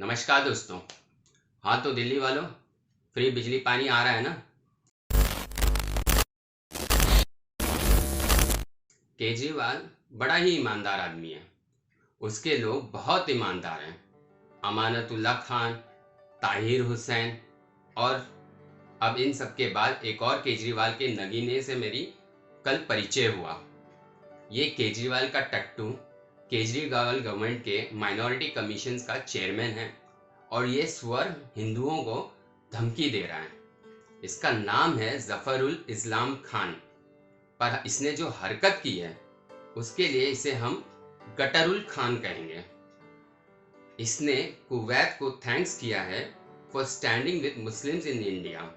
नमस्कार दोस्तों। हाँ तो दिल्ली वालों, फ्री बिजली पानी आ रहा है ना। केजरीवाल बड़ा ही ईमानदार आदमी है। उसके लोग बहुत ईमानदार हैं। अमानतुल्ला खान, ताहिर हुसैन और अब इन सब के बाद एक और केजरीवाल के नगीने से मेरी कल परिचय हुआ। ये केजरीवाल का टट्टू केजरीवाल गवर्नमेंट के माइनॉरिटी कमीशन का चेयरमैन है और ये स्वर हिंदुओं को धमकी दे रहा है। इसका नाम है जफरुल इस्लाम खान, पर इसने जो हरकत की है उसके लिए इसे हम गटरुल खान कहेंगे। इसने कुवैत को थैंक्स किया है for standing with Muslims in India.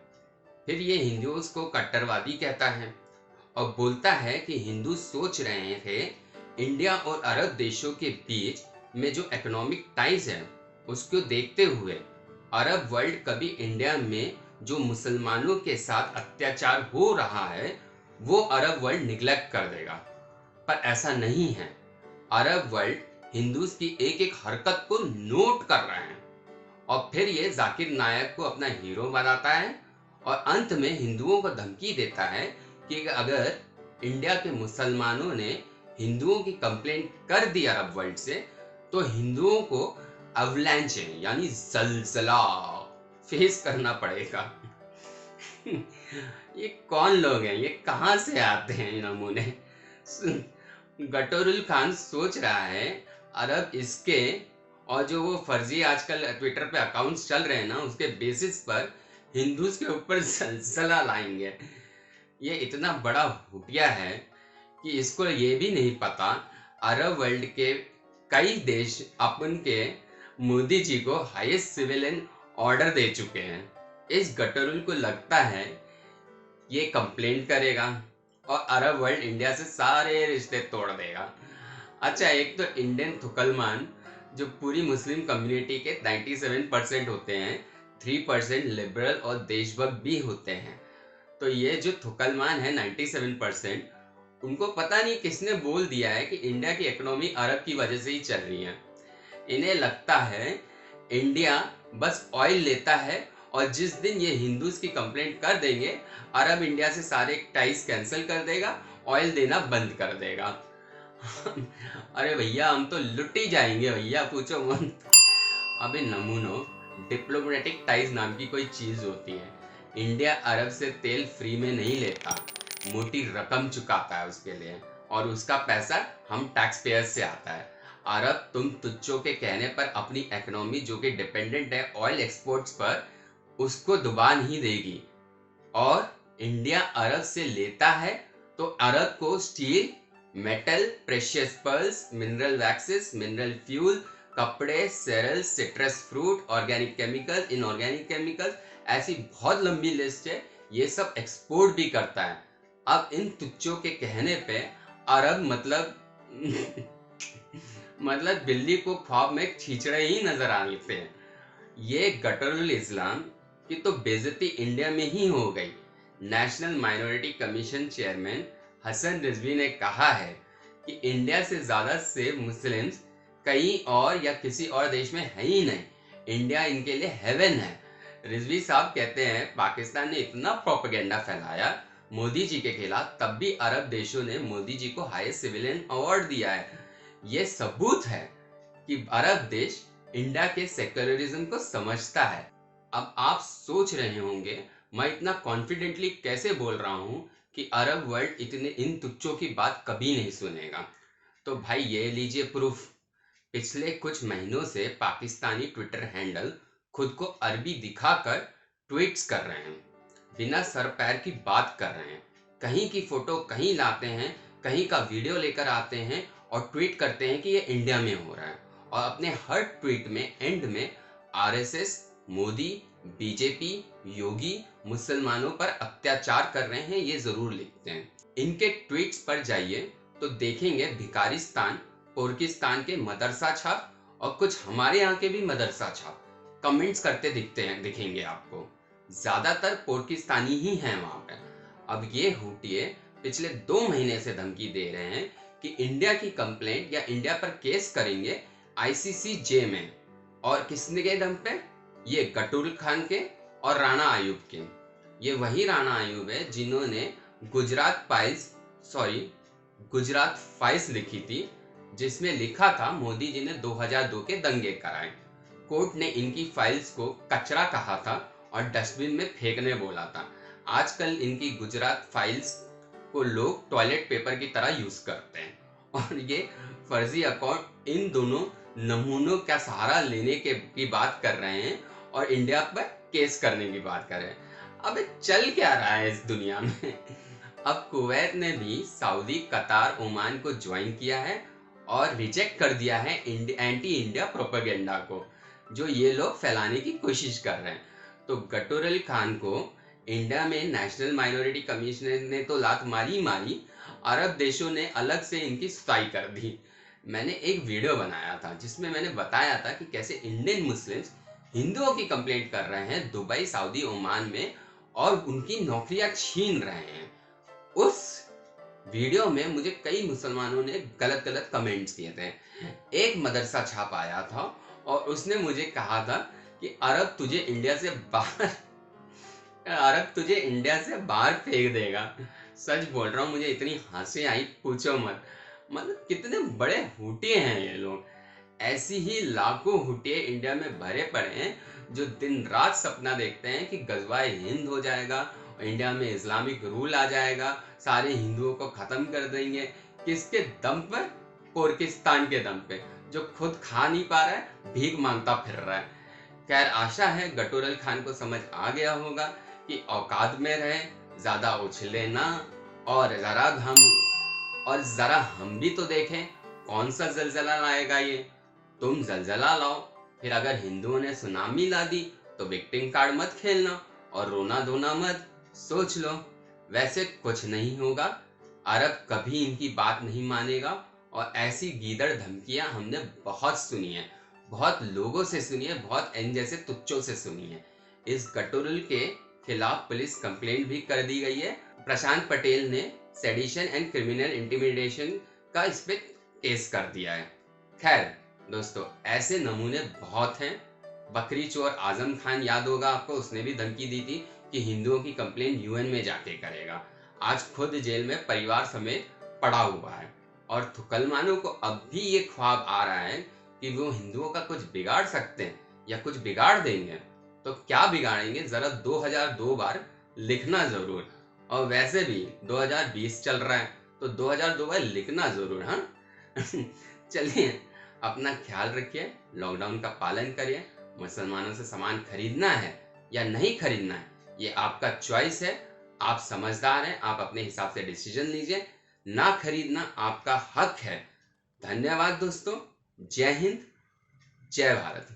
फिर ये हिंदुओं को कट्टरवादी कहता है और बोलता है कि हिंदू सोच रहे थे इंडिया और अरब देशों के बीच में जो इकोनॉमिक टाइज है उसको देखते हुए अरब वर्ल्ड कभी इंडिया में जो मुसलमानों के साथ अत्याचार हो रहा है वो अरब वर्ल्ड निग्लेक्ट कर देगा। पर ऐसा नहीं है। अरब वर्ल्ड हिंदूज की एक एक हरकत को नोट कर रहे हैं और फिर ये जाकिर नायक को अपना हीरो बनाता है और अंत में हिंदुओं को धमकी देता है कि अगर इंडिया के मुसलमानों ने हिंदुओं की कंप्लेंट कर दी अरब वर्ल्ड से तो हिंदुओं को अवलैंच यानी जलजला फेस करना पड़ेगा। ये कौन लोग हैं, ये कहां से आते हैं ये नमूने। गटोरुल खान सोच रहा है अरब इसके और जो वो फर्जी आजकल ट्विटर पे अकाउंट्स चल रहे हैं ना उसके बेसिस पर हिंदूज के ऊपर जलजला लाएंगे। ये इतना बड़ा हुटिया है कि इसको ये भी नहीं पता अरब वर्ल्ड के कई देश अपन के मोदी जी को हाईएस्ट सिविलियन ऑर्डर दे चुके हैं। इस गटरुल को लगता है ये कंप्लेंट करेगा और अरब वर्ल्ड इंडिया से सारे रिश्ते तोड़ देगा। अच्छा, एक तो इंडियन थुकलमान जो पूरी मुस्लिम कम्युनिटी के 97% होते हैं, 3% लिबरल और देशभक्त भी होते हैं। तो ये जो थुकलमान है 97%, उनको पता नहीं किसने बोल दिया है कि इंडिया की इकोनॉमी अरब की वजह से ही चल रही है। इन्हें लगता है इंडिया बस ऑयल लेता है और जिस दिन ये हिंदूज की कंप्लेंट कर देंगे अरब इंडिया से सारे टाइज कैंसिल कर देगा, ऑयल देना बंद कर देगा। अरे भैया हम तो लुट ही जाएंगे भैया, पूछो मत। अबे नमूनो, डिप्लोमेटिक टाइज नाम की कोई चीज होती है। इंडिया अरब से तेल फ्री में नहीं लेता, मोटी रकम चुकाता है उसके लिए और उसका पैसा हम टैक्स पेयर्स से आता है। अरब तुम तुच्चों के कहने पर अपनी इकोनॉमी जो कि डिपेंडेंट है ऑयल एक्सपोर्ट्स पर उसको दबा नहीं देगी। और इंडिया अरब से लेता है तो अरब को steel, metal, precious pearls, mineral waxes, mineral fuel, कपड़े, cereals, citrus fruit, organic chemicals, inorganic chemicals, ऐसी बहुत लंबी लिस्ट है, ये सब एक्सपोर्ट भी करता है। अब इन तुच्चों के कहने पे अरब मतलब बिल्ली को ख्वाब में खींचड़े ही नजर आते हैं। ये गटरुल इस्लाम की तो बेइज्जती इंडिया में ही हो गई। National minority commission chairman Hasan Rizvi ने कहा है कि इंडिया से ज्यादा सेफ मुस्लिम्स कहीं और या किसी और देश में है ही नहीं, इंडिया इनके लिए हेवन है। रिजवी साहब कहते हैं पाकिस्तान ने इतना प्रोपेगेंडा फैलाया मोदी जी के खिलाफ, तब भी अरब देशों ने मोदी जी को हाईएस्ट सिविलियन अवार्ड दिया है। ये सबूत है कि अरब देश इंडिया के सेक्युलरिज्म को समझता है। अब आप सोच रहे होंगे मैं इतना कॉन्फिडेंटली कैसे बोल रहा हूं कि अरब वर्ल्ड इतने इन तुच्चों की बात कभी नहीं सुनेगा। तो भाई ये लीजिए प्रूफ। पिछले कुछ महीनों से पाकिस्तानी ट्विटर हैंडल खुद को अरबी दिखाकर ट्वीट्स कर रहे हैं, बिना सर पैर की बात कर रहे हैं, कहीं की फोटो कहीं लाते हैं, कहीं का वीडियो लेकर आते हैं और ट्वीट करते हैं कि ये इंडिया में हो रहा है और अपने हर ट्वीट में एंड में आरएसएस, मोदी, बीजेपी, योगी मुसलमानों पर अत्याचार कर रहे हैं ये जरूर लिखते हैं। इनके ट्वीट्स पर जाइए तो देखेंगे भिखारिस्तान, तुर्किस्तान के मदरसा छाप और कुछ हमारे यहाँ के भी मदरसा छाप कमेंट्स करते दिखेंगे आपको। ज्यादातर तुर्किस्तानी ही हैं वहां पे। अब ये हुटिये पिछले 2 महीने से धमकी दे रहे हैं कि इंडिया की कंप्लेंट या इंडिया पर केस करेंगे आईसीसी जे में और किसने के दम पे? ये गटुल खान के और राणा आयूब के। ये वही राणा आयूब है जिन्होंने गुजरात फाइल्स लिखी थी, जिसमें लिखा था मोदी जी ने 2002 के दंगे कराए। कोर्ट ने इनकी फाइल्स को कचरा कहा था और डस्टबिन में फेंकने बोला था। आजकल इनकी गुजरात फाइल्स को लोग टॉयलेट पेपर की तरह यूज करते हैं और ये फर्जी अकाउंट इन दोनों नमूनों का सहारा लेने की बात कर रहे हैं और इंडिया पर केस करने की बात कर रहे हैं। अबे चल क्या रहा है इस दुनिया में? अब कुवैत ने भी सऊदी, कतार, ओमान को ज्वाइन किया है और रिजेक्ट कर दिया है एंटी इंडिया प्रोपेगेंडा को, जो ये लोग फैलाने की कोशिश कर रहे हैं। तो गटोरल खान को इंडिया में नेशनल माइनॉरिटी कमीशन ने तो लात मारी मारी, अरब देशों ने अलग से इनकी सुताई कर दी। मैंने एक वीडियो बनाया था जिसमें मैंने बताया था कि कैसे इंडियन मुस्लिम्स हिंदुओं की कंप्लेंट कर रहे हैं दुबई, सऊदी, ओमान में और उनकी नौकरियां छीन रहे हैं। उस वीडियो में मुझे कई मुसलमानों ने गलत गलत कमेंट्स किए थे। एक मदरसा छाप आया था और उसने मुझे कहा था कि अरब तुझे इंडिया से बाहर फेंक देगा। सच बोल रहा हूँ, मुझे इतनी हंसी आई पूछो मत। मतलब कितने बड़े हुटिये हैं ये लोग। ऐसी ही लाखों हुटिये इंडिया में भरे पड़े हैं जो दिन रात सपना देखते हैं कि गजवाए हिंद हो जाएगा, इंडिया में इस्लामिक रूल आ जाएगा, सारे हिंदुओं को खत्म कर देंगे। किसके दम पर? तुर्किस्तान के दम पे, जो खुद खा नहीं पा रहा है, भीख मांगता फिर रहा है। खैर, आशा है गटोरल खान को समझ आ गया होगा कि औकात में रहे, ज्यादा उछले ना, और जरा हम भी तो देखें कौन सा जलजला लाएगा ये। तुम जलजला लाओ, फिर अगर हिंदुओं ने सुनामी ला दी तो विक्टिम कार्ड मत खेलना और रोना धोना मत। सोच लो, वैसे कुछ नहीं होगा, अरब कभी इनकी बात नहीं मानेगा। और ऐसी गीदड़ धमकियां हमने बहुत सुनी है, बहुत लोगों से सुनी है, बहुत इन जैसे तुच्चों से सुनी है। इस गटोरल के खिलाफ पुलिस कंप्लेंट भी कर दी गई है। प्रशांत पटेल ने सेडिशन एंड क्रिमिनल इंटिमिडेशन का इस पे केस कर दिया है। खैर दोस्तों, ऐसे नमूने बहुत हैं। बकरी चोर आजम खान याद होगा आपको, उसने भी धमकी दी थी कि हिंदुओं की कंप्लेंट यूएन में जाके करेगा। आज खुद जेल में परिवार समेत पड़ा हुआ है और तुकलमानों को अब भी ये ख्वाब आ रहा है कि वो हिंदुओं का कुछ बिगाड़ सकते हैं या कुछ बिगाड़ देंगे। तो क्या बिगाड़ेंगे, जरा 2002 बार लिखना जरूर। और वैसे भी 2020 चल रहा है तो 2002 बार लिखना जरूर। हाँ चलिए, अपना ख्याल रखिए, लॉकडाउन का पालन करिए। मुसलमानों से सामान खरीदना है या नहीं खरीदना है, ये आपका चॉइस है। आप समझदार हैं, आप अपने हिसाब से डिसीजन लीजिए। ना खरीदना आपका हक है। धन्यवाद दोस्तों। जय हिंद, जय भारत।